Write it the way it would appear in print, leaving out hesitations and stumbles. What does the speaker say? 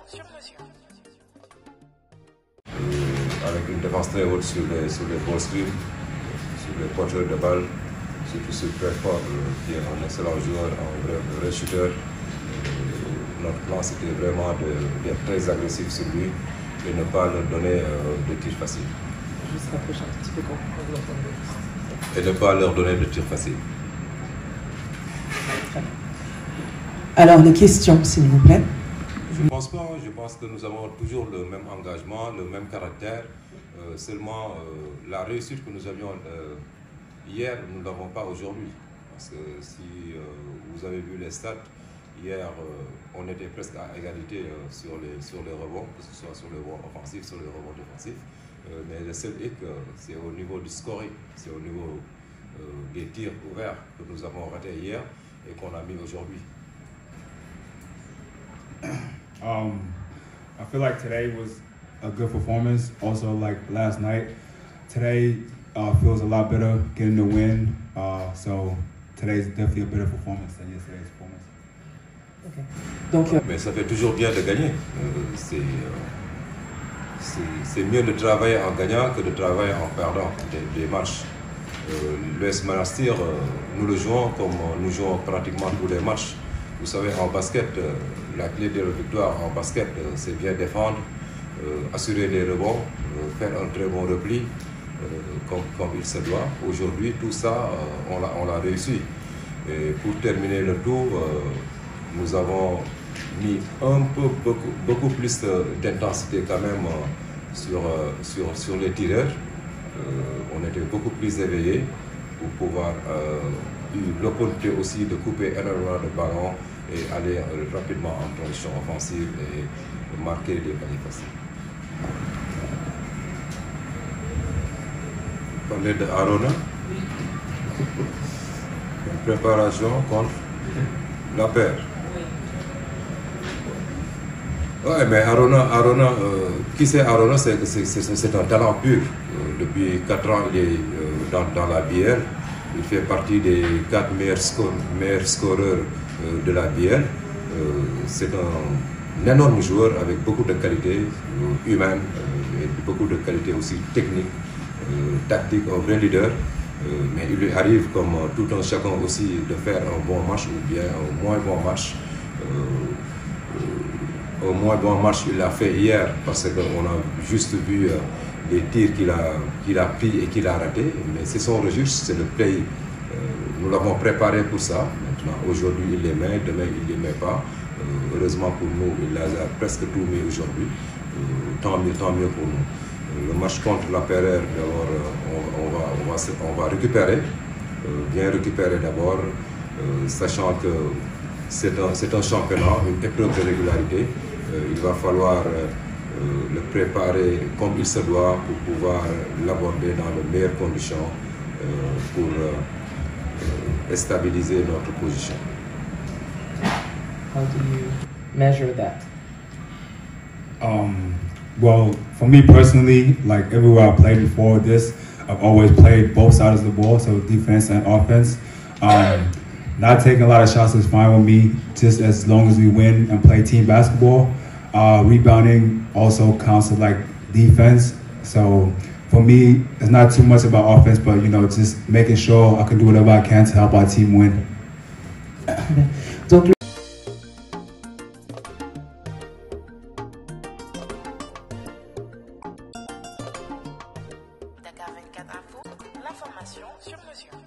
sur mesure. Avec une défense très haute sur les ball screens, sur les porteurs de balles, surtout sur Crawford, qui est un excellent joueur, un vrai shooter. Notre plan, c'était vraiment d'être très agressif sur lui et ne pas leur donner de tirs faciles. Juste rapprocher un petit peu quand vous l'entendez. Et ne pas leur donner de tirs faciles. Alors, les questions, s'il vous plaît. Je ne pense pas. Je pense que nous avons toujours le même engagement, le même caractère. Seulement, la réussite que nous avions hier, nous ne l'avons pas aujourd'hui. Parce que si vous avez vu les stats, hier, on était presque à égalité sur les rebonds, que ce soit sur les rebonds offensifs, sur les rebonds défensifs. Mais le seul hic, c'est au niveau du scoring, c'est au niveau des tirs ouverts que nous avons ratés hier et qu'on a mis aujourd'hui. I feel like today was a good performance. Also, like last night, today feels a lot better getting the win. So today's definitely a better performance than yesterday's performance. Okay. Donc, mais ça fait toujours bien de gagner. C'est mieux de travailler en gagnant que de travailler en perdant des matchs. L'US Monastir, nous le jouons comme nous jouons pratiquement tous les matchs. Vous savez, en basket, la clé de la victoire en basket, c'est bien défendre, assurer les rebonds, faire un très bon repli, comme il se doit. Aujourd'hui, tout ça, on l'a réussi. Et pour terminer le tour, nous avons mis beaucoup plus d'intensité quand même sur les tireurs. On était beaucoup plus éveillés pour pouvoir eu l'opportunité aussi de couper énormément de ballons et aller rapidement en transition offensive et marquer des paniers faciles. Vous parlez de Arona, une préparation contre la paire. Oui, mais Arona, qui c'est Arona? C'est un talent pur. Depuis 4 ans, il est dans la BL. Il fait partie des 4 meilleurs scoreurs de la BL. C'est un énorme joueur avec beaucoup de qualités humaines et beaucoup de qualités aussi techniques, tactiques, un vrai leader. Mais il lui arrive, comme tout un chacun aussi, de faire un bon match ou bien un moins bon match. Au moins bon match, il l'a fait hier parce qu'on a juste vu les tirs qu'il a pris et qu'il a raté. Mais c'est son registre, c'est le play. Nous l'avons préparé pour ça. Maintenant, aujourd'hui, il les met, demain, il ne les met pas. Heureusement pour nous, il a presque tout mis aujourd'hui. Tant mieux pour nous. Le match contre la Perrère, d'abord, on va récupérer. Bien récupérer d'abord, sachant que c'est un championnat, une épreuve de régularité. Il va falloir le préparer comme il se doit pour pouvoir l'aborder dans les meilleures conditions pour stabiliser notre position. how do you measure that? Well, for me personally, like everywhere I played before this, I've always played both sides of the ball, so defense and offense. Not taking a lot of shots is fine with me, just as long as we win and play team basketball. Rebounding also counts as like defense. So for me, it's not too much about offense, but just making sure I can do whatever I can to help our team win. Donc, Dakar 24 Info, l'information sur mesure.